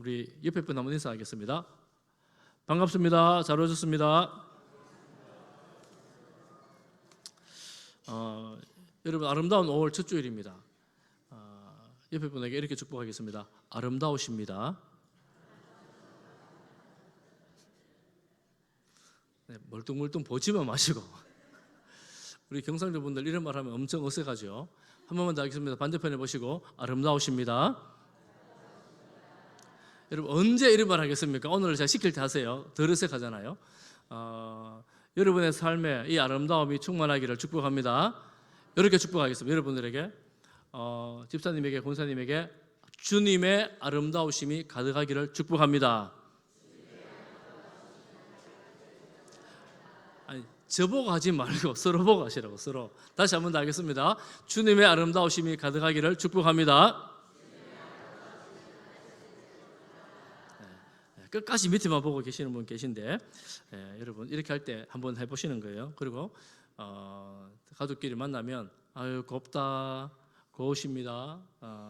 우리 옆에 분 한번 인사하겠습니다. 반갑습니다. 잘 오셨습니다. 여러분, 아름다운 5월 첫 주일입니다. 옆에 분에게 이렇게 축복하겠습니다. 아름다우십니다. 네, 멀뚱멀뚱 보지만 마시고. 우리 경상도 분들 이런 말 하면 엄청 어색하죠. 한 번만 더 하겠습니다. 반대편에 보시고 아름다우십니다. 여러분, 언제 이런 말 하겠습니까? 오늘 제가 시킬 때 하세요. 덜 어색하잖아요. 여러분의 삶에 이 아름다움이 충만하기를 축복합니다. 이렇게 축복하겠습니다. 여러분들에게, 집사님에게, 권사님에게 주님의 아름다우심이 가득하기를 축복합니다. 아니, 저보고 하지 말고 서로 보고 하시라고. 서로. 다시 한 번 더 하겠습니다. 주님의 아름다우심이 가득하기를 축복합니다. 끝까지 밑에만 보고 계시는 분 계신데, 여러분 이렇게 할 때 한번 해보시는 거예요. 그리고 가족끼리 만나면 아유 곱다, 고우십니다,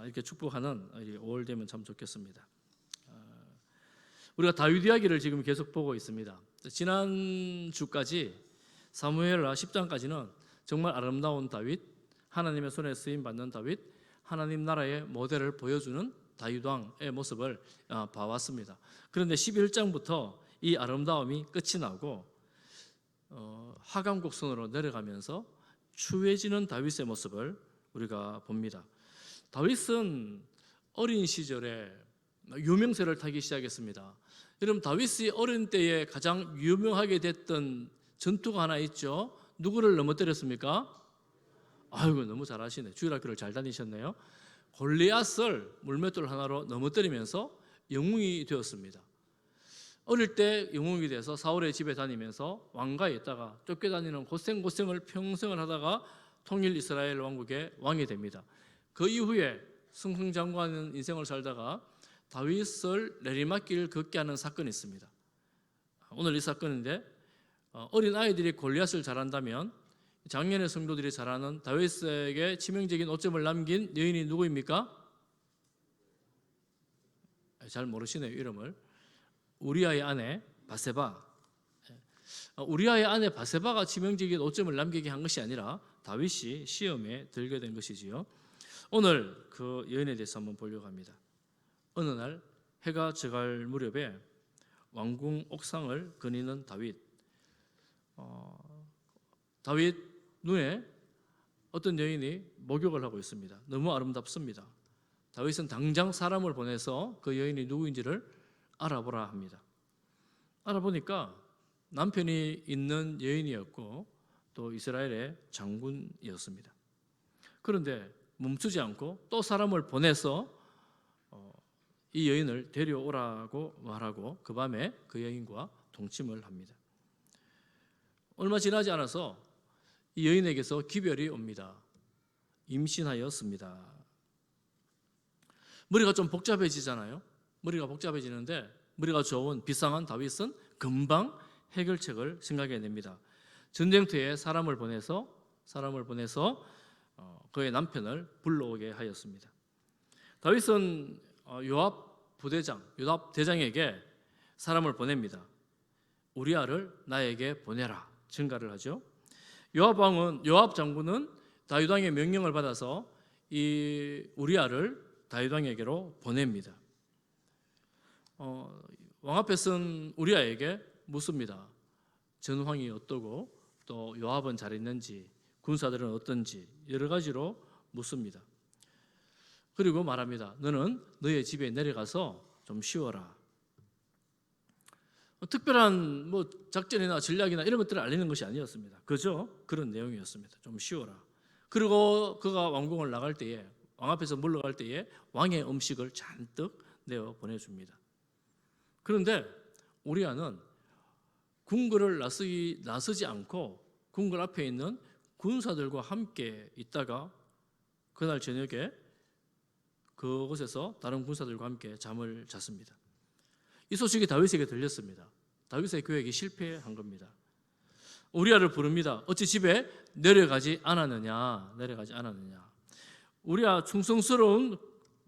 이렇게 축복하는 5월 되면 참 좋겠습니다. 우리가 다윗 이야기를 지금 계속 보고 있습니다. 지난 주까지 사무엘하 10장까지는 정말 아름다운 다윗, 하나님의 손에 쓰임 받는 다윗, 하나님 나라의 모델을 보여주는 다윗 왕의 모습을 봐왔습니다. 그런데 11장부터 이 아름다움이 끝이 나고 하강곡선으로 내려가면서 추해지는 다윗의 모습을 우리가 봅니다. 다윗은 어린 시절에 유명세를 타기 시작했습니다. 여러분, 다윗이 어린 때에 가장 유명하게 됐던 전투가 하나 있죠. 누구를 넘어뜨렸습니까? 아이고, 너무 잘하시네. 주일학교를 잘 다니셨네요. 골리앗을 물맷돌 하나로 넘어뜨리면서 영웅이 되었습니다. 어릴 때 영웅이 돼서 사울의 집에 다니면서 왕가에 있다가 쫓겨다니는 고생을 평생을 하다가 통일 이스라엘 왕국의 왕이 됩니다. 그 이후에 승승장구하는 인생을 살다가 다윗을 내리막길 걷게 하는 사건이 있습니다. 오늘 이 사건인데, 어린 아이들이 골리앗을 잘한다면 작년의 성도들이 잘 아는 다윗에게 치명적인 오점을 남긴 여인이 누구입니까? 잘 모르시네요, 이름을. 우리아의 아내 바세바. 우리아의 아내 바세바가 치명적인 오점을 남기게 한 것이 아니라 다윗이 시험에 들게 된 것이지요. 오늘 그 여인에 대해서 한번 보려고 합니다. 어느 날 해가 저갈 무렵에 왕궁 옥상을 거니는 다윗. 다윗 눈에 어떤 여인이 목욕을 하고 있습니다. 너무 아름답습니다. 다윗은 당장 사람을 보내서 그 여인이 누구인지를 알아보라 합니다. 알아보니까 남편이 있는 여인이었고 또 이스라엘의 장군이었습니다. 그런데 멈추지 않고 또 사람을 보내서 이 여인을 데려오라고 말하고 그 밤에 그 여인과 동침을 합니다. 얼마 지나지 않아서 이 여인에게서 기별이 옵니다. 임신하였습니다. 머리가 좀 복잡해지잖아요. 머리가 복잡해지는데 머리가 좋은 비상한 다윗은 금방 해결책을 생각해냅니다. 전쟁터에 사람을 보내서 그의 남편을 불러오게 하였습니다. 다윗은 요압 대장에게 사람을 보냅니다. 우리아를 나에게 보내라 증가를 하죠. 요압 장군은 다윗 왕의 명령을 받아서 이 우리아를 다윗 왕에게로 보냅니다. 왕 앞에 쓴 우리아에게 묻습니다. 전황이 어떠고 또 요압은 잘 있는지, 군사들은 어떤지 여러 가지로 묻습니다. 그리고 말합니다. 너는 너의 집에 내려가서 좀 쉬어라. 특별한 작전이나 전략이나 이런 것들을 알리는 것이 아니었습니다. 그저 그런 내용이었습니다. 좀 쉬어라. 그리고 그가 왕궁을 나갈 때에, 왕 앞에서 물러갈 때에 왕의 음식을 잔뜩 내어 보내줍니다. 그런데 우리아는 궁궐을 나서지 않고 궁궐 앞에 있는 군사들과 함께 있다가 그날 저녁에 그곳에서 다른 군사들과 함께 잠을 잤습니다. 이 소식이 다윗에게 들렸습니다. 다윗의 계획이 실패한 겁니다. 우리아를 부릅니다. 어찌 집에 내려가지 않았느냐. 우리아 충성스러운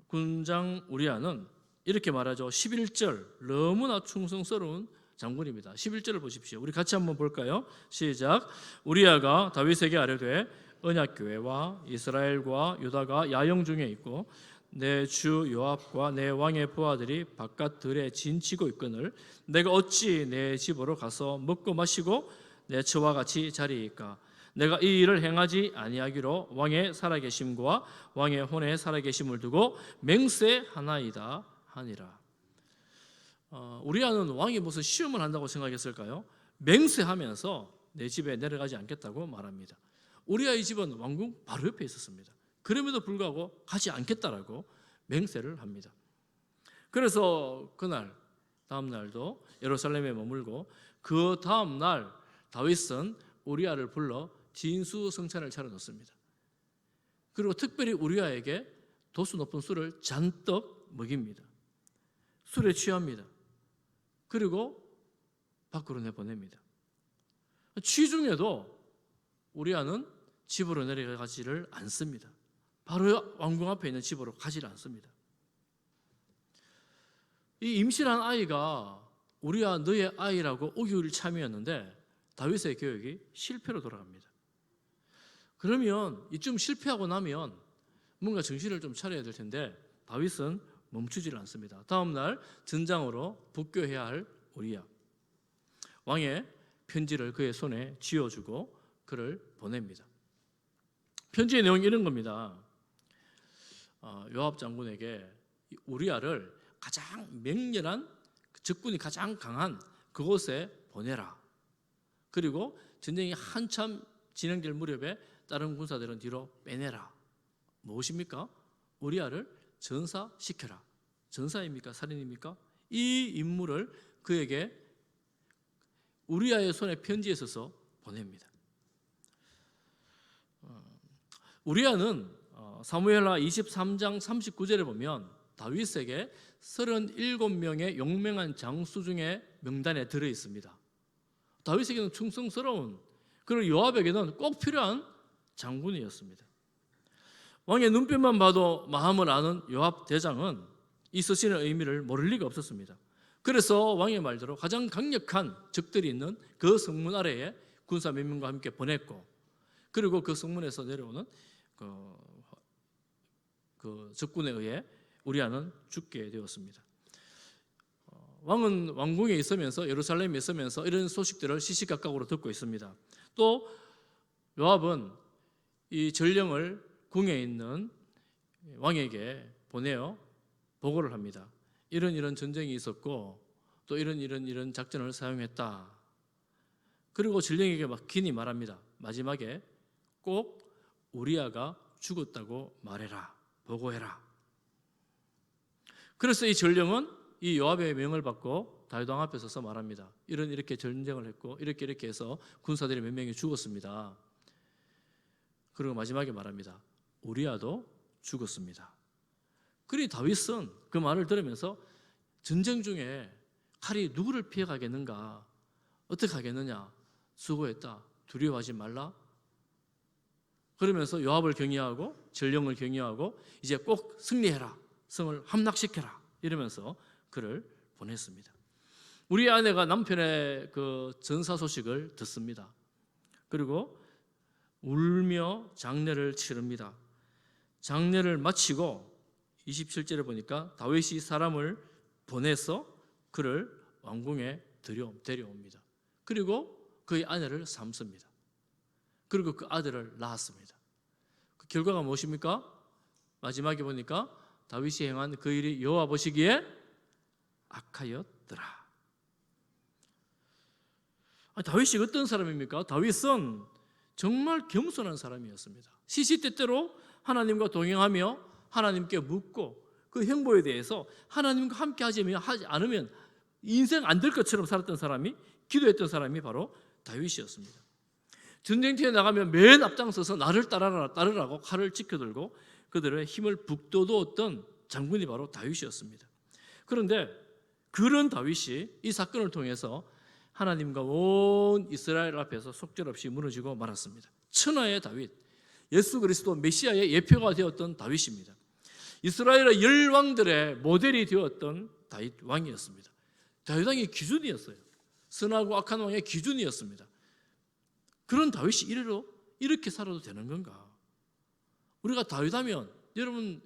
군장 우리아는 이렇게 말하죠. 11절 너무나 충성스러운 장군입니다. 11절을 보십시오. 우리 같이 한번 볼까요? 시작. 우리아가 다윗에게 아뢰되 언약궤와 이스라엘과 유다가 야영 중에 있고 내 주 요압과 내 왕의 부하들이 바깥 들에 진치고 있거늘 내가 어찌 내 집으로 가서 먹고 마시고 내 처와 같이 자리이까? 내가 이 일을 행하지 아니하기로 왕의 살아계심과 왕의 혼의 살아계심을 두고 맹세하나이다 하니라. 우리아는 왕이 무슨 시험을 한다고 생각했을까요? 맹세하면서 내 집에 내려가지 않겠다고 말합니다. 우리아의 집은 왕궁 바로 옆에 있었습니다. 그럼에도 불구하고 가지 않겠다라고 맹세를 합니다. 그래서 그날 다음 날도 예루살렘에 머물고 그 다음 날 다윗은 우리아를 불러 진수성찬을 차려놓습니다. 그리고 특별히 우리아에게 도수 높은 술을 잔뜩 먹입니다. 술에 취합니다. 그리고 밖으로 내보냅니다. 취중에도 우리아는 집으로 내려가지를 않습니다. 바로 왕궁 앞에 있는 집으로 가지를 않습니다. 이 임신한 아이가 우리아 너의 아이라고 오기를 참이었는데 다윗의 계획이 실패로 돌아갑니다. 그러면 이쯤 실패하고 나면 뭔가 정신을 좀 차려야 될 텐데 다윗은 멈추지를 않습니다. 다음 날 전장으로 복교해야 할 우리아 왕의 편지를 그의 손에 쥐어주고 그를 보냅니다. 편지의 내용이 이런 겁니다. 요압 장군에게 우리아를 가장 맹렬한 적군이 가장 강한 그곳에 보내라. 그리고 전쟁이 한참 진행될 무렵에 다른 군사들은 뒤로 빼내라. 무엇입니까? 우리아를 전사시켜라. 전사입니까? 살인입니까? 이 임무를 그에게 우리아의 손에 편지에 써서 보냅니다. 우리아는 사무엘하 23장 39절에 보면 다윗에게 37명의 용맹한 장수 중에 명단에 들어 있습니다. 다윗에게는 충성스러운 그리고 요압에게는 꼭 필요한 장군이었습니다. 왕의 눈빛만 봐도 마음을 아는 요압 대장은 이 서신의 의미를 모를 리가 없었습니다. 그래서 왕의 말대로 가장 강력한 적들이 있는 그 성문 아래에 군사 몇 명과 함께 보냈고 그리고 그 성문에서 내려오는 그 적군에 의해 우리아는 죽게 되었습니다. 왕은 왕궁에 있으면서 예루살렘에 있으면서 이런 소식들을 시시각각으로 듣고 있습니다. 또 요압은 이 전령을 궁에 있는 왕에게 보내어 보고를 합니다. 이런 전쟁이 있었고 또 이런 작전을 사용했다. 그리고 전령에게 막 긴히 말합니다. 마지막에 꼭 우리아가 죽었다고 말해라. 보고해라. 그래서 이 전령은 이 요압의 명을 받고 다윗 왕 앞에 서서 말합니다. 이렇게 전쟁을 했고 이렇게 해서 군사들이 몇 명이 죽었습니다. 그리고 마지막에 말합니다. 우리아도 죽었습니다. 그러니 다윗은 그 말을 들으면서 전쟁 중에 칼이 누구를 피해가겠는가? 어떻게 하겠느냐? 수고했다. 두려워하지 말라. 그러면서 요압을 경외하고 전령을 경외하고 이제 꼭 승리해라. 성을 함락시켜라. 이러면서 그를 보냈습니다. 우리 아내가 남편의 그 전사 소식을 듣습니다. 그리고 울며 장례를 치릅니다. 장례를 마치고 27절에 보니까 다윗이 사람을 보내서 그를 왕궁에 데려옵니다. 그리고 그의 아내를 삼습니다. 그리고 그 아들을 낳았습니다. 그 결과가 무엇입니까? 마지막에 보니까 다윗이 행한 그 일이 여호와 보시기에 악하였더라. 다윗이 어떤 사람입니까? 다윗은 정말 겸손한 사람이었습니다. 시시때때로 하나님과 동행하며 하나님께 묻고 그 행보에 대해서 하나님과 함께 하지 않으면 인생 안 될 것처럼 살았던 사람이 기도했던 사람이 바로 다윗이었습니다. 전쟁터에 나가면 맨 앞장서서 나를 따르라고 칼을 지켜들고 그들의 힘을 북돋웠던 장군이 바로 다윗이었습니다. 그런데 그런 다윗이 이 사건을 통해서 하나님과 온 이스라엘 앞에서 속절없이 무너지고 말았습니다. 천하의 다윗, 예수 그리스도 메시아의 예표가 되었던 다윗입니다. 이스라엘의 열왕들의 모델이 되었던 다윗 왕이었습니다. 다윗 왕의 기준이었어요. 선하고 악한 왕의 기준이었습니다. 그런 다윗이 이렇게 살아도 되는 건가? 우리가 다윗하면 여러분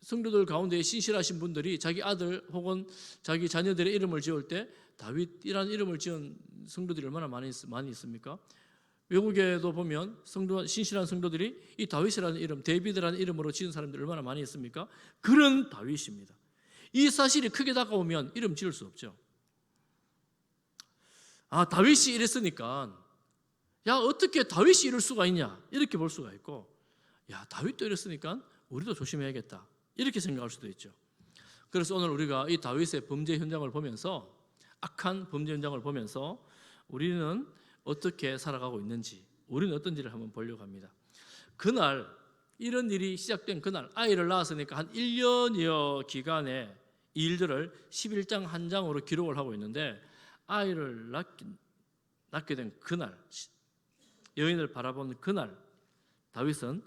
성도들 가운데 신실하신 분들이 자기 아들 혹은 자기 자녀들의 이름을 지을 때 다윗이라는 이름을 지은 성도들이 얼마나 많이 있습니까? 외국에도 보면 신실한 성도들이 이 다윗이라는 이름, 데이비드라는 이름으로 지은 사람들이 얼마나 많이 있습니까? 그런 다윗입니다. 이 사실이 크게 다가오면 이름 지을 수 없죠. 다윗이 이랬으니까 야, 어떻게 다윗이 이럴 수가 있냐? 이렇게 볼 수가 있고, 야, 다윗도 이랬으니까 우리도 조심해야겠다. 이렇게 생각할 수도 있죠. 그래서 오늘 우리가 이 다윗의 범죄 현장을 보면서, 악한 범죄 현장을 보면서 우리는 어떻게 살아가고 있는지, 우리는 어떤지를 한번 보려고 합니다. 그날, 이런 일이 시작된 그날, 아이를 낳았으니까 한 1년여 기간의 일들을 11장 한 장으로 기록을 하고 있는데, 아이를 낳게 된 그날, 여인을 바라본 그날, 다윗은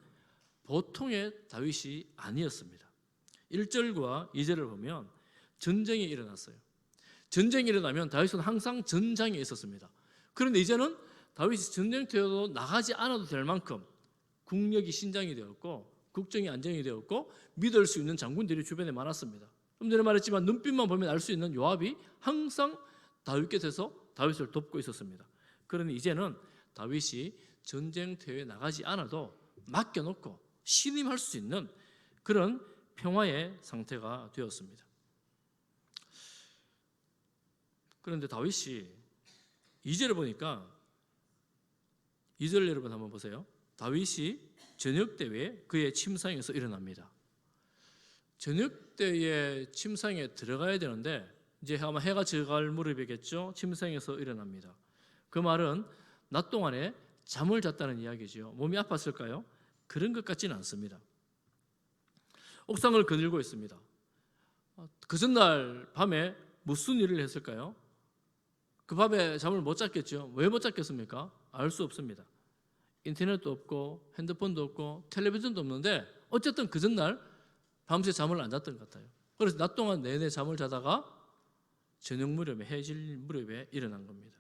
보통의 다윗이 아니었습니다. 1절과 2절을 보면 전쟁이 일어났어요. 전쟁이 일어나면 다윗은 항상 전장에 있었습니다. 그런데 이제는 다윗이 전쟁터에도 나가지 않아도 될 만큼 국력이 신장이 되었고 국정이 안정이 되었고 믿을 수 있는 장군들이 주변에 많았습니다. 좀 전에 말했지만 눈빛만 보면 알 수 있는 요압이 항상 다윗 곁에서 다윗을 돕고 있었습니다. 그러니 이제는 다윗이 전쟁터에 나가지 않아도 맡겨놓고 신임할 수 있는 그런 평화의 상태가 되었습니다. 그런데 다윗이 2절을 보니까 2절 여러분 한번 보세요. 다윗이 저녁 때에 그의 침상에서 일어납니다. 저녁 때에 침상에 들어가야 되는데 이제 아마 해가 저갈 무렵이겠죠. 침상에서 일어납니다. 그 말은 낮 동안에 잠을 잤다는 이야기죠. 몸이 아팠을까요? 그런 것 같지는 않습니다. 옥상을 거닐고 있습니다. 그 전날 밤에 무슨 일을 했을까요? 그 밤에 잠을 못 잤겠죠. 왜 못 잤겠습니까? 알 수 없습니다. 인터넷도 없고 핸드폰도 없고 텔레비전도 없는데 어쨌든 그 전날 밤새 잠을 안 잤던 것 같아요. 그래서 낮 동안 내내 잠을 자다가 저녁 무렵에, 해질 무렵에 일어난 겁니다.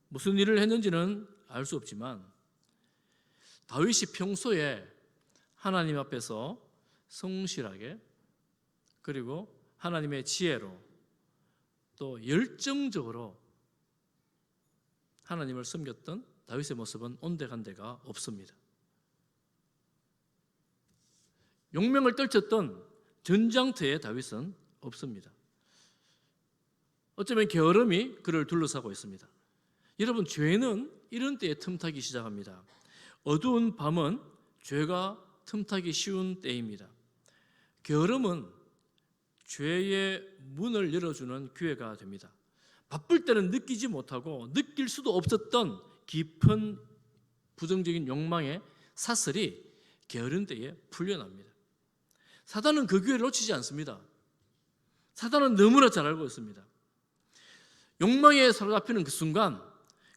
무슨 일을 했는지는 알 수 없지만 다윗이 평소에 하나님 앞에서 성실하게 그리고 하나님의 지혜로 또 열정적으로 하나님을 섬겼던 다윗의 모습은 온데간데가 없습니다. 용명을 떨쳤던 전장터에 다윗은 없습니다. 어쩌면 게으름이 그를 둘러싸고 있습니다. 여러분, 죄는 이런 때에 틈타기 시작합니다. 어두운 밤은 죄가 틈타기 쉬운 때입니다. 게으름은 죄의 문을 열어주는 기회가 됩니다. 바쁠 때는 느끼지 못하고 느낄 수도 없었던 깊은 부정적인 욕망의 사슬이 게으른 때에 풀려납니다. 사단은 그 기회를 놓치지 않습니다. 사단은 너무나 잘 알고 있습니다. 욕망에 사로잡히는 그 순간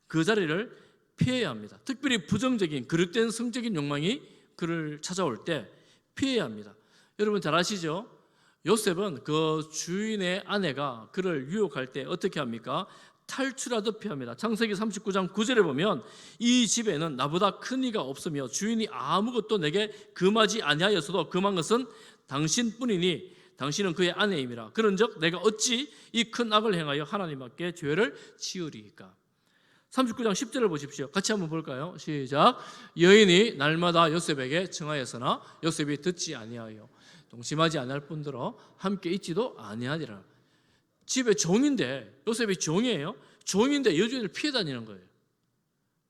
그 자리를 피해야 합니다. 특별히 부정적인 그릇된 성적인 욕망이 그를 찾아올 때 피해야 합니다. 여러분 잘 아시죠? 요셉은 그 주인의 아내가 그를 유혹할 때 어떻게 합니까? 탈출하듯 피합니다. 창세기 39장 9절에 보면 이 집에는 나보다 큰 이가 없으며 주인이 아무것도 내게 금하지 아니하였어도 금한 것은 당신뿐이니 당신은 그의 아내임이라. 그런즉 내가 어찌 이 큰 악을 행하여 하나님 앞에 죄를 지으리이까. 39장 10절을 보십시오. 같이 한번 볼까요? 시작. 여인이 날마다 요셉에게 청하였으나 요셉이 듣지 아니하여 동심하지 아니할 뿐더러 함께 있지도 아니하니라. 집에 종인데, 요셉이 종이에요. 종인데 여주인을 피해 다니는 거예요.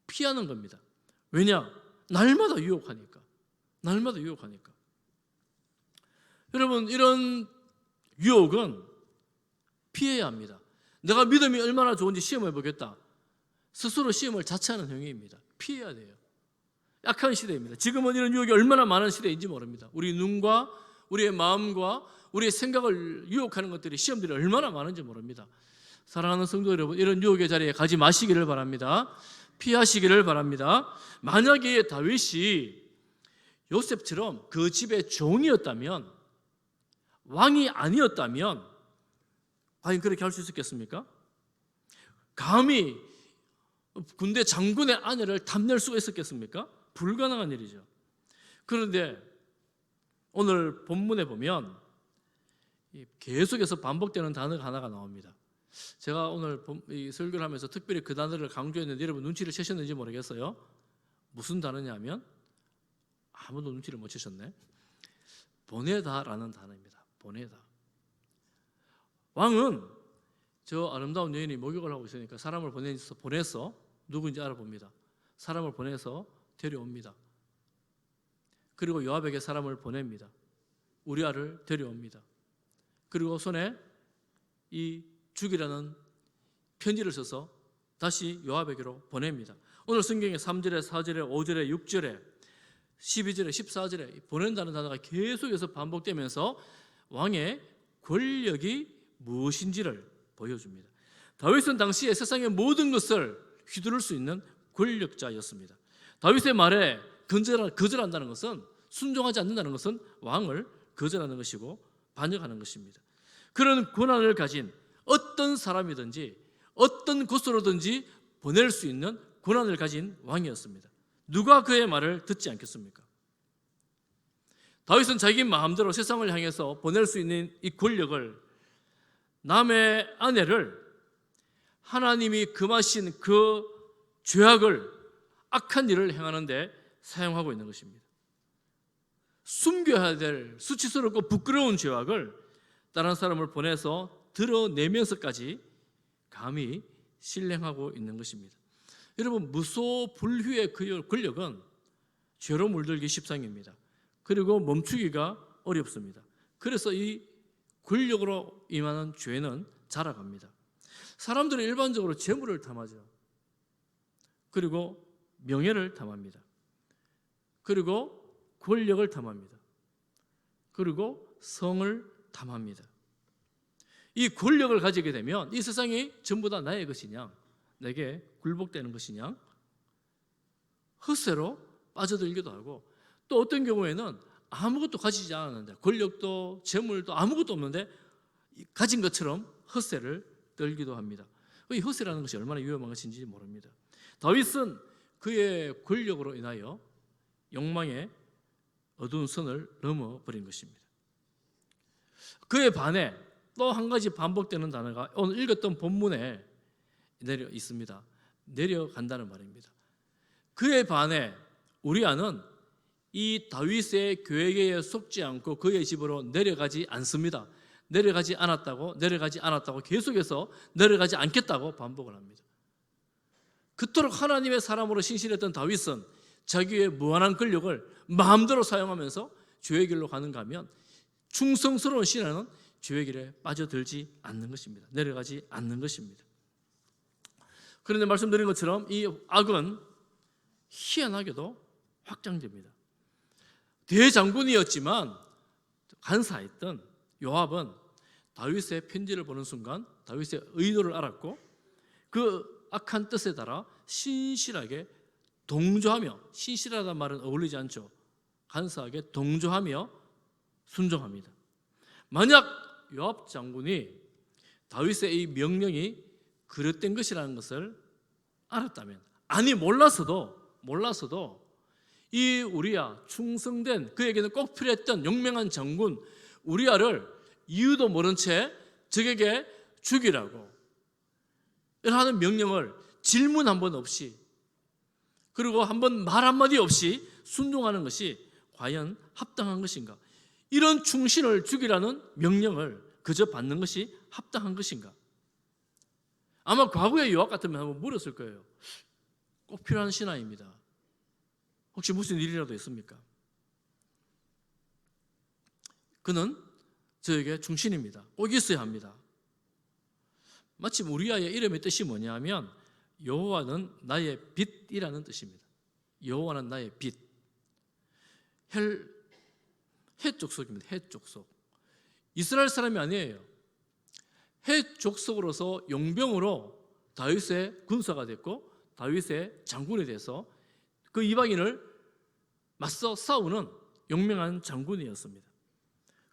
피하는 겁니다. 왜냐? 날마다 유혹하니까. 날마다 유혹하니까. 여러분, 이런 유혹은 피해야 합니다. 내가 믿음이 얼마나 좋은지 시험해 보겠다. 스스로 시험을 자처하는 행위입니다. 피해야 돼요. 약한 시대입니다. 지금은 이런 유혹이 얼마나 많은 시대인지 모릅니다. 우리 눈과 우리의 마음과 우리의 생각을 유혹하는 것들이, 시험들이 얼마나 많은지 모릅니다. 사랑하는 성도 여러분, 이런 유혹의 자리에 가지 마시기를 바랍니다. 피하시기를 바랍니다. 만약에 다윗이 요셉처럼 그 집의 종이었다면, 왕이 아니었다면 과연 그렇게 할 수 있었겠습니까? 감히 군대 장군의 아내를 탐낼 수가 있었겠습니까? 불가능한 일이죠. 그런데 오늘 본문에 보면 계속해서 반복되는 단어가 하나가 나옵니다. 제가 오늘 이 설교를 하면서 특별히 그 단어를 강조했는데 여러분 눈치를 채셨는지 모르겠어요. 무슨 단어냐면, 아무도 눈치를 못 채셨네. 보내다라는 단어입니다. 보내다. 왕은 저 아름다운 여인이 목욕을 하고 있으니까 사람을 보내서 누구인지 알아봅니다. 사람을 보내서 데려옵니다. 그리고 요압에게 사람을 보냅니다. 우리아를 데려옵니다. 그리고 손에 이 죽이라는 편지를 써서 다시 요압에게로 보냅니다. 오늘 성경에 3절에 4절에 5절에 6절에 12절에 14절에 보낸다는 단어가 계속해서 반복되면서 왕의 권력이 무엇인지를 보여줍니다. 다윗은 당시에 세상의 모든 것을 휘두를 수 있는 권력자였습니다. 다윗의 말에 거절한다는 것은, 순종하지 않는다는 것은 왕을 거절하는 것이고 반역하는 것입니다. 그런 권한을 가진 어떤 사람이든지 어떤 곳으로든지 보낼 수 있는 권한을 가진 왕이었습니다. 누가 그의 말을 듣지 않겠습니까? 다윗은 자기 마음대로 세상을 향해서 보낼 수 있는 이 권력을, 남의 아내를 하나님이 금하신 그 죄악을, 악한 일을 행하는데 사용하고 있는 것입니다. 숨겨야 될 수치스럽고 부끄러운 죄악을 다른 사람을 보내서 드러내면서까지 감히 실행하고 있는 것입니다. 여러분, 무소불위의 권력은 죄로 물들기 십상입니다. 그리고 멈추기가 어렵습니다. 그래서 이 권력으로 임하는 죄는 자라갑니다. 사람들은 일반적으로 재물을 탐하죠. 그리고 명예를 탐합니다. 그리고 권력을 탐합니다. 그리고 성을 탐합니다. 이 권력을 가지게 되면 이 세상이 전부 다 나의 것이냐, 내게 굴복되는 것이냐, 헛새로 빠져들기도 하고, 또 어떤 경우에는 아무것도 가지지 않았는데, 권력도 재물도 아무것도 없는데 가진 것처럼 헛새를 떨기도 합니다. 이 헛새라는 것이 얼마나 위험한 것인지 모릅니다. 다윗은 그의 권력으로 인하여 욕망의 어두운 선을 넘어버린 것입니다. 그에 반해 또 한 가지 반복되는 단어가 오늘 읽었던 본문에 내려 있습니다. 내려간다는 말입니다. 그에 반해 우리아는 이 다윗의 계획에 속지 않고 그의 집으로 내려가지 않습니다. 내려가지 않았다고 계속해서 내려가지 않겠다고 반복을 합니다. 그토록 하나님의 사람으로 신실했던 다윗은 자기의 무한한 권력을 마음대로 사용하면서 죄의 길로 가는가 하면, 충성스러운 신하는 죄의 길에 빠져들지 않는 것입니다. 내려가지 않는 것입니다. 그런데 말씀드린 것처럼 이 악은 희한하게도 확장됩니다. 대장군이었지만 간사했던 요압은 다윗의 편지를 보는 순간 다윗의 의도를 알았고, 그 악한 뜻에 따라 신실하게 동조하며, 신실하다는 말은 어울리지 않죠. 간사하게 동조하며 순종합니다. 만약 요압 장군이 다윗의 이 명령이 그릇된 것이라는 것을 알았다면, 아니 몰라서도 이 우리야, 충성된, 그에게는 꼭 필요했던 용맹한 장군 우리야를 이유도 모른 채 적에게 죽이라고 하는 명령을 질문 한 번 없이, 그리고 한 번 말 한마디 없이 순종하는 것이 과연 합당한 것인가? 이런 충신을 죽이라는 명령을 그저 받는 것이 합당한 것인가? 아마 과거의 요압 같으면 한번 물었을 거예요. 꼭 필요한 신하입니다. 혹시 무슨 일이라도 있습니까? 그는 저에게 충신입니다. 꼭 있어야 합니다. 마침 우리아의 이름의 뜻이 뭐냐면 여호와는 나의 빛이라는 뜻입니다. 여호와는 나의 빛. 헷 족속입니다. 헷 족속. 이스라엘 사람이 아니에요. 헷 족속으로서 용병으로 다윗의 군사가 됐고 다윗의 장군이 돼서 그 이방인을 맞서 싸우는 용맹한 장군이었습니다.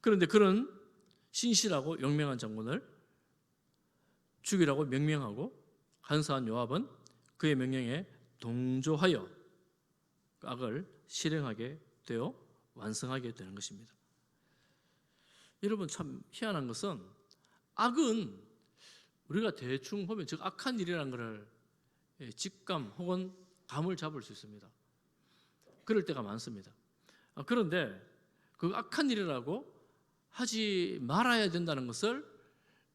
그런데 그런 신실하고 용맹한 장군을 죽이라고 명령하고 간사한 요압은 그의 명령에 동조하여 악을 실행하게 되어 완성하게 되는 것입니다. 여러분, 참 희한한 것은 악은 우리가 대충 보면 즉 악한 일이라는 것을 직감 혹은 감을 잡을 수 있습니다. 그럴 때가 많습니다. 그런데 그 악한 일이라고 하지 말아야 된다는 것을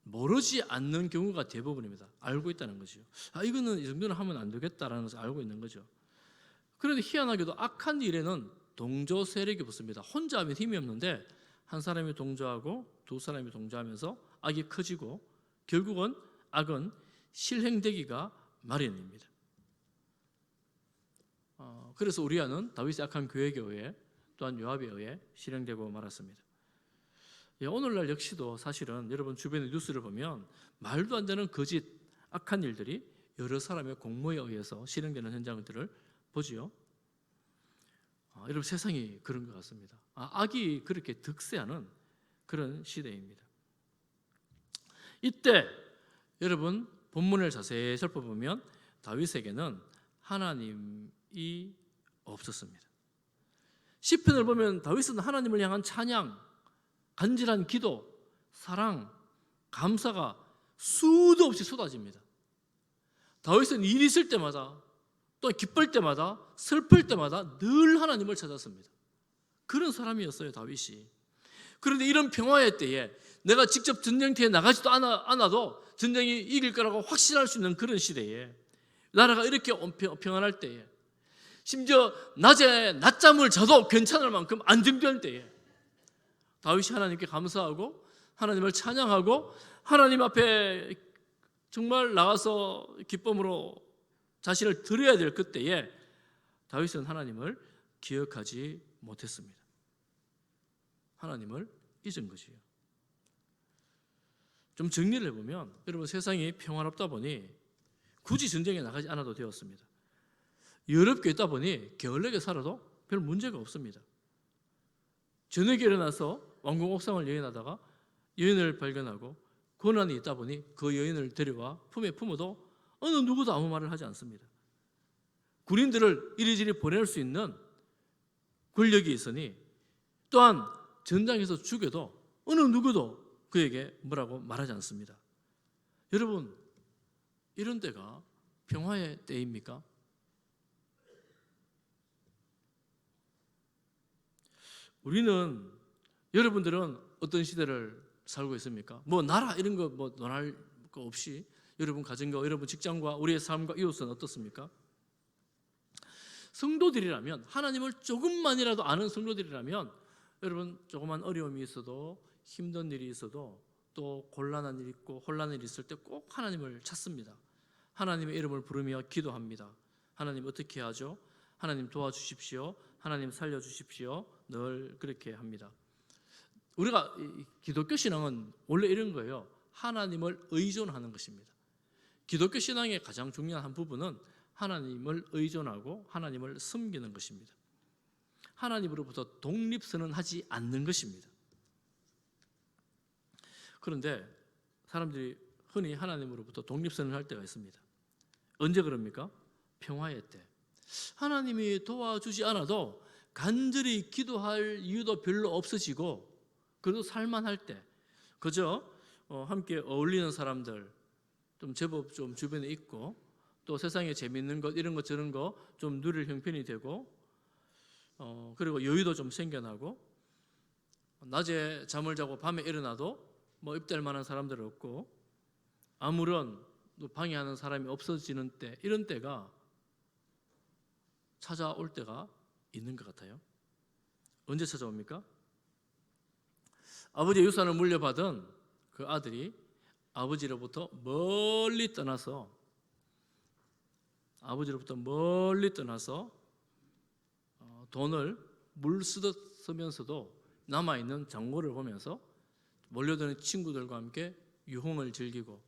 모르지 않는 경우가 대부분입니다. 알고 있다는 거죠. 이거는 이 정도는 하면 안 되겠다라는 것을 알고 있는 거죠. 그런데 희한하게도 악한 일에는 동조 세력이 붙습니다. 혼자 하면 힘이 없는데 한 사람이 동조하고 두 사람이 동조하면서 악이 커지고 결국은 악은 실행되기가 마련입니다. 그래서 우리아는 다윗의 악한 계획에 의해 또한 요압에 의해 실행되고 말았습니다. 오늘날 역시도 사실은 여러분 주변의 뉴스를 보면 말도 안 되는 거짓 악한 일들이 여러 사람의 공모에 의해서 실행되는 현장들을 보지요. 여러분, 세상이 그런 것 같습니다. 악이 그렇게 득세하는 그런 시대입니다. 이때 여러분 본문을 자세히 살펴보면 다윗에게는 하나님이 없었습니다. 시편을 보면 다윗은 하나님을 향한 찬양, 간절한 기도, 사랑, 감사가 수도 없이 쏟아집니다. 다윗은 일이 있을 때마다 또 기쁠 때마다 슬플 때마다 늘 하나님을 찾았습니다. 그런 사람이었어요, 다윗이. 그런데 이런 평화의 때에 내가 직접 전쟁터에 나가지도 않아도 전쟁이 이길 거라고 확신할 수 있는 그런 시대에 나라가 이렇게 평안할 때에 심지어 낮에 낮잠을 자도 괜찮을 만큼 안정될 때에 다윗이 하나님께 감사하고 하나님을 찬양하고 하나님 앞에 정말 나가서 기쁨으로 자신을 드려야 될 그때에 다윗은 하나님을 기억하지 못했습니다. 하나님을 잊은 것이에요. 좀 정리를 해보면 여러분, 세상이 평화롭다 보니 굳이 전쟁에 나가지 않아도 되었습니다. 여롭게 있다 보니 게을르게 살아도 별 문제가 없습니다. 저녁에 일어나서 왕궁 옥상을 여행하다가 여인을 발견하고 고난이 있다 보니 그 여인을 데려와 품에 품어도 어느 누구도 아무 말을 하지 않습니다. 군인들을 이리저리 보낼 수 있는 권력이 있으니 또한 전장에서 죽여도 어느 누구도 그에게 뭐라고 말하지 않습니다. 여러분, 이런 때가 평화의 때입니까? 우리는, 여러분들은 어떤 시대를 살고 있습니까? 뭐 나라 이런 거 뭐 논할 거 없이 여러분 가정과 여러분 직장과 우리의 삶과 이웃은 어떻습니까? 성도들이라면, 하나님을 조금만이라도 아는 성도들이라면 여러분, 조그만 어려움이 있어도 힘든 일이 있어도 또 곤란한 일이 있고 혼란한 일이 있을 때 꼭 하나님을 찾습니다. 하나님의 이름을 부르며 기도합니다. 하나님 어떻게 하죠? 하나님 도와주십시오. 하나님 살려주십시오. 늘 그렇게 합니다. 우리가 기독교 신앙은 원래 이런 거예요. 하나님을 의존하는 것입니다. 기독교 신앙의 가장 중요한 한 부분은 하나님을 의존하고 하나님을 섬기는 것입니다. 하나님으로부터 독립선언하지 않는 것입니다. 그런데 사람들이 흔히 하나님으로부터 독립선언할 때가 있습니다. 언제 그럽니까? 평화의 때. 하나님이 도와주지 않아도 간절히 기도할 이유도 별로 없어지고 그래도 살만할 때, 그저 함께 어울리는 사람들 좀 제법 좀 주변에 있고 또 세상에 재밌는 것 이런 것 저런 거 좀 누릴 형편이 되고 그리고 여유도 좀 생겨나고 낮에 잠을 자고 밤에 일어나도 뭐 입댈 만한 사람들 없고 아무런 방해하는 사람이 없어지는 때, 이런 때가 찾아올 때가 있는 것 같아요. 언제 찾아옵니까? 아버지의 유산을 물려받은 그 아들이 아버지로부터 멀리 떠나서 돈을 물 쓰듯 쓰면서도 남아있는 장고를 보면서 몰려드는 친구들과 함께 유흥을 즐기고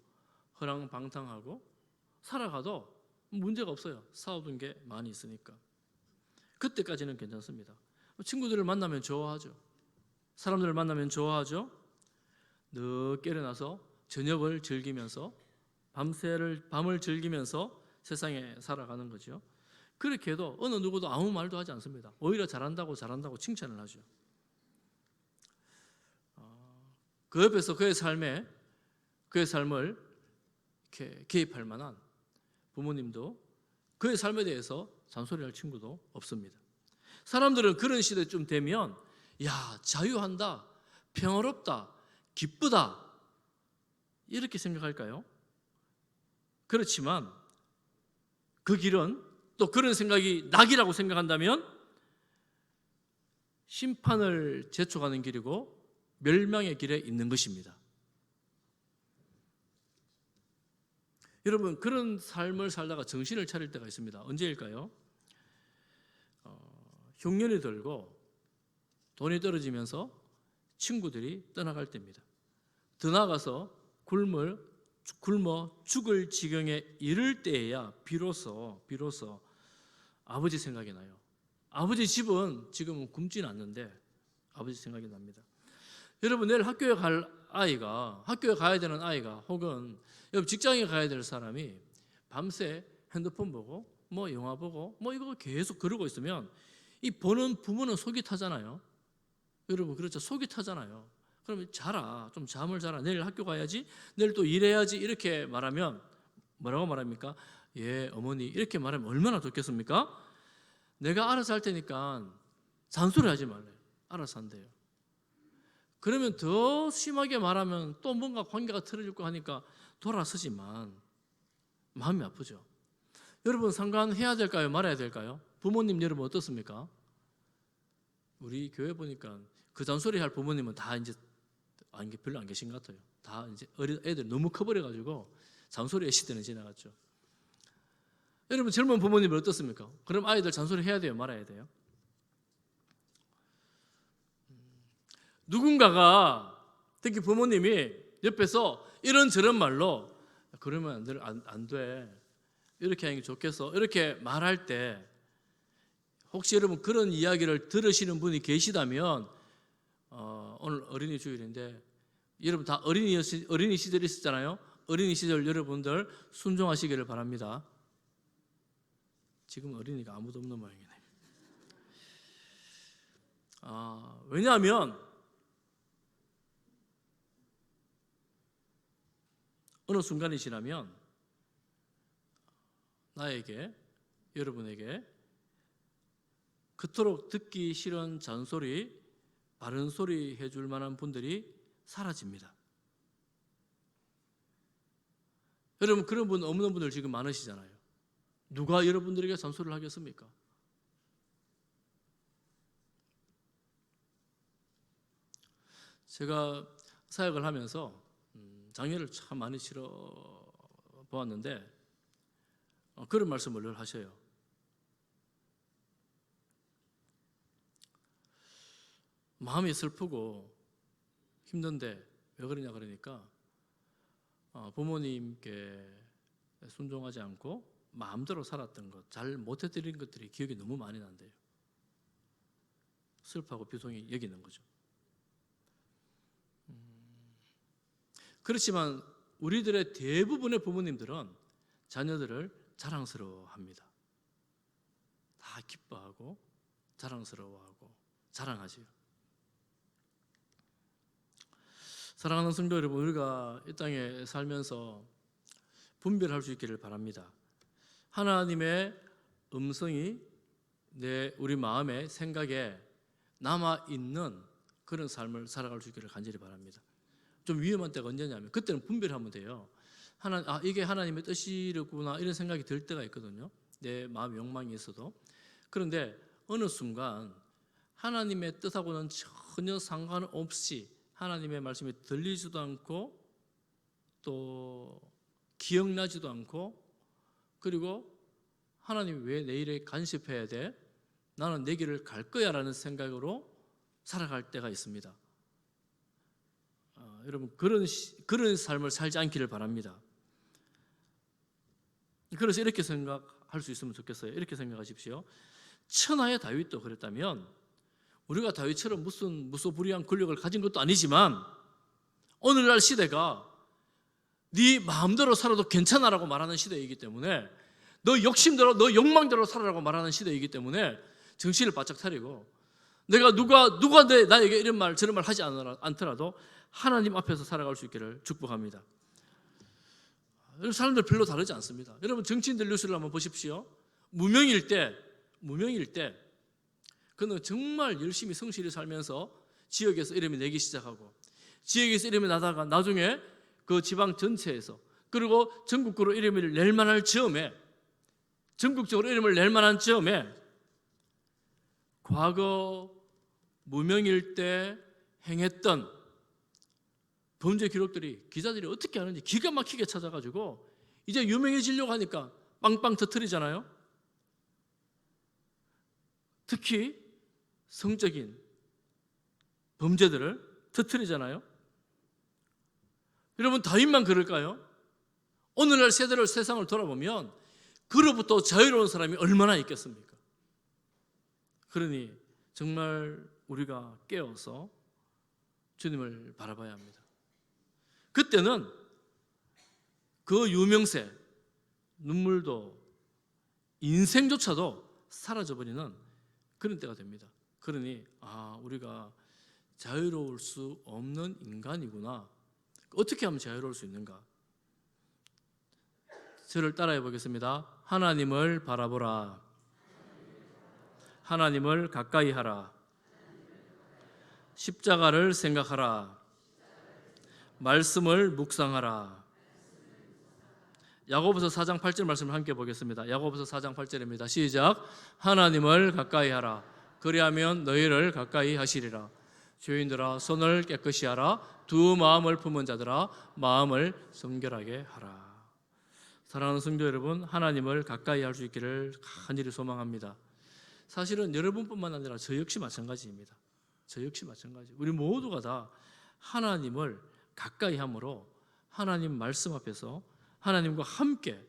허랑방탕하고 살아가도 문제가 없어요. 사오던 게 많이 있으니까. 그때까지는 괜찮습니다. 친구들을 만나면 좋아하죠. 사람들을 만나면 좋아하죠. 늦게 일어나서 저녁을 즐기면서 밤을 즐기면서 세상에 살아가는 거죠. 그렇게 해도 어느 누구도 아무 말도 하지 않습니다. 오히려 잘한다고 칭찬을 하죠. 그 옆에서 그의 삶을 이렇게 개입할 만한 부모님도 그의 삶에 대해서 잔소리할 친구도 없습니다. 사람들은 그런 시대쯤 되면 야, 자유한다, 평화롭다, 기쁘다 이렇게 생각할까요? 그렇지만 그 길은 또 그런 생각이 낙이라고 생각한다면 심판을 재촉하는 길이고 멸망의 길에 있는 것입니다. 여러분, 그런 삶을 살다가 정신을 차릴 때가 있습니다. 언제일까요? 흉년이 들고 돈이 떨어지면서 친구들이 떠나갈 때입니다. 더 나아가서 굶어 죽을 지경에 이를 때에야 비로소 아버지 생각이 나요. 아버지 집은 지금은 굶지는 않는데 아버지 생각이 납니다. 여러분, 내일 학교에 가야 되는 아이가 혹은 여러분 직장에 가야 될 사람이 밤새 핸드폰 보고 뭐 영화 보고 뭐 이거 계속 그러고 있으면 이 보는 부모는 속이 타잖아요. 여러분, 그렇죠. 속이 타잖아요. 그러면 자라, 좀 잠을 자라. 내일 학교 가야지, 내일 또 일해야지 이렇게 말하면 뭐라고 말합니까? 예, 어머니 이렇게 말하면 얼마나 좋겠습니까? 내가 알아서 할 테니까 잔소리하지 말래요. 알아서 한대요. 그러면 더 심하게 말하면 또 뭔가 관계가 틀어질고 하니까 돌아서지만 마음이 아프죠. 여러분, 상관해야 될까요? 말아야 될까요? 부모님 여러분 어떻습니까? 우리 교회 보니까 그 잔소리 할 부모님은 다 이제 별로 안 계신 것 같아요. 다 이제 애들 너무 커버려가지고 잔소리의 시대는 지나갔죠. 여러분, 젊은 부모님은 어떻습니까? 그럼 아이들 잔소리 해야 돼요? 말아야 돼요? 누군가가 특히 부모님이 옆에서 이런저런 말로 그러면 안 돼, 이렇게 하는 게 좋겠어 이렇게 말할 때 혹시 여러분 그런 이야기를 들으시는 분이 계시다면 오늘 어린이 주일인데 여러분 다 어린이 시절 있었잖아요. 어린이 시절 여러분들 순종하시기를 바랍니다. 지금 어린이가 아무도 없는 모양이네. 왜냐하면 어느 순간이 지나면 나에게, 여러분에게 그토록 듣기 싫은 잔소리, 바른 소리 해줄 만한 분들이 사라집니다. 여러분, 그런 분 없는 분들 지금 많으시잖아요. 누가 여러분들에게 잔소리를 하겠습니까? 제가 사역을 하면서 장애를 참 많이 치러 보았는데 그런 말씀을 늘 하셔요. 마음이 슬프고 힘든데 왜 그러냐 그러니까 부모님께 순종하지 않고 마음대로 살았던 것, 잘 못해드린 것들이 기억이 너무 많이 난대요. 슬퍼하고 비통히 여기는 거죠. 그렇지만 우리들의 대부분의 부모님들은 자녀들을 자랑스러워합니다. 다 기뻐하고 자랑스러워하고 자랑하지요. 사랑하는 성도 여러분, 우리가 이 땅에 살면서 분별할 수 있기를 바랍니다. 하나님의 음성이 우리 마음에 생각에 남아있는 그런 삶을 살아갈 수 있기를 간절히 바랍니다. 좀 위험한 때가 언제냐면 그때는 분별하면 돼요. 이게 하나님의 뜻이구나 이런 생각이 들 때가 있거든요. 내 마음 욕망이 있어도. 그런데 어느 순간 하나님의 뜻하고는 전혀 상관없이 하나님의 말씀이 들리지도 않고 또 기억나지도 않고 그리고 하나님이 왜 내 일에 간섭해야 돼? 나는 내 길을 갈 거야 라는 생각으로 살아갈 때가 있습니다. 여러분 그런 삶을 살지 않기를 바랍니다. 그래서 이렇게 생각할 수 있으면 좋겠어요. 이렇게 생각하십시오. 천하의 다윗도 그랬다면 우리가 다윗처럼 무슨 무소불위한 권력을 가진 것도 아니지만 오늘날 시대가 네 마음대로 살아도 괜찮아라고 말하는 시대이기 때문에 너 욕심대로 너 욕망대로 살아라고 말하는 시대이기 때문에 정신을 바짝 차리고 내가 누가 나에게 이런 말 저런 말 하지 않더라도 하나님 앞에서 살아갈 수 있기를 축복합니다. 여러분 사람들 별로 다르지 않습니다. 여러분 정치인들 뉴스를 한번 보십시오. 무명일 때 그는 정말 열심히 성실히 살면서 지역에서 이름이 내기 시작하고 지역에서 이름이 나다가 나중에 그 지방 전체에서 그리고 전국적으로 이름을 낼 만한 즈음에 과거 무명일 때 행했던 범죄 기록들이 기자들이 어떻게 하는지 기가 막히게 찾아가지고 이제 유명해지려고 하니까 빵빵 터뜨리잖아요. 특히 성적인 범죄들을 터뜨리잖아요. 여러분 다윗만 그럴까요? 오늘날 세상을 돌아보면 그로부터 자유로운 사람이 얼마나 있겠습니까? 그러니 정말 우리가 깨어서 주님을 바라봐야 합니다. 그때는 그 유명세, 눈물도 인생조차도 사라져버리는 그런 때가 됩니다. 그러니 우리가 자유로울 수 없는 인간이구나. 어떻게 하면 자유로울 수 있는가? 저를 따라해 보겠습니다. 하나님을 바라보라. 하나님을 가까이 하라. 십자가를 생각하라. 말씀을 묵상하라. 야고보서 4장 8절 말씀을 함께 보겠습니다. 야고보서 4장 8절입니다. 시작. 하나님을 가까이 하라. 그리하면 너희를 가까이 하시리라. 죄인들아 손을 깨끗이 하라. 두 마음을 품은 자들아 마음을 정결하게 하라. 사랑하는 성도 여러분, 하나님을 가까이 할 수 있기를 간절히 소망합니다. 사실은 여러분뿐만 아니라 저 역시 마찬가지입니다. 저 역시 마찬가지. 우리 모두가 다 하나님을 가까이 함으로 하나님 말씀 앞에서 하나님과 함께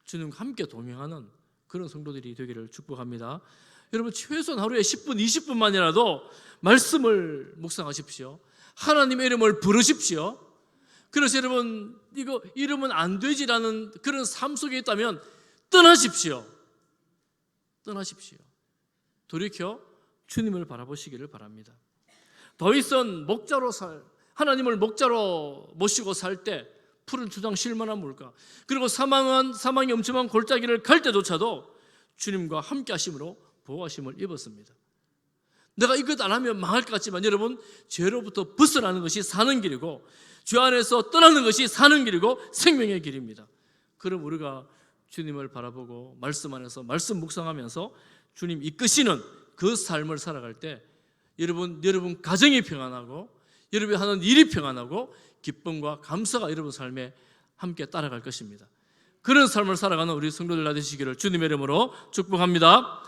주님과 함께 동행하는 그런 성도들이 되기를 축복합니다. 여러분 최소한 하루에 10분, 20분만이라도 말씀을 묵상하십시오. 하나님의 이름을 부르십시오. 그래서 여러분 이거 이러면 안 되지라는 그런 삶 속에 있다면 떠나십시오. 돌이켜 주님을 바라보시기를 바랍니다. 다윗은 하나님을 목자로 모시고 살 때 푸른 초장 쉴만한 물가 그리고 사망이 엄청난 골짜기를 갈 때조차도 주님과 함께 하심으로 보호하심을 입었습니다. 내가 이것 안 하면 망할 것 같지만 여러분 죄로부터 벗어나는 것이 사는 길이고 죄 안에서 떠나는 것이 사는 길이고 생명의 길입니다. 그럼 우리가 주님을 바라보고 말씀 안에서 말씀 묵상하면서 주님 이끄시는 그 삶을 살아갈 때 여러분 가정이 평안하고 여러분이 하는 일이 평안하고 기쁨과 감사가 여러분 삶에 함께 따라갈 것입니다. 그런 삶을 살아가는 우리 성도들 되시기를 주님의 이름으로 축복합니다.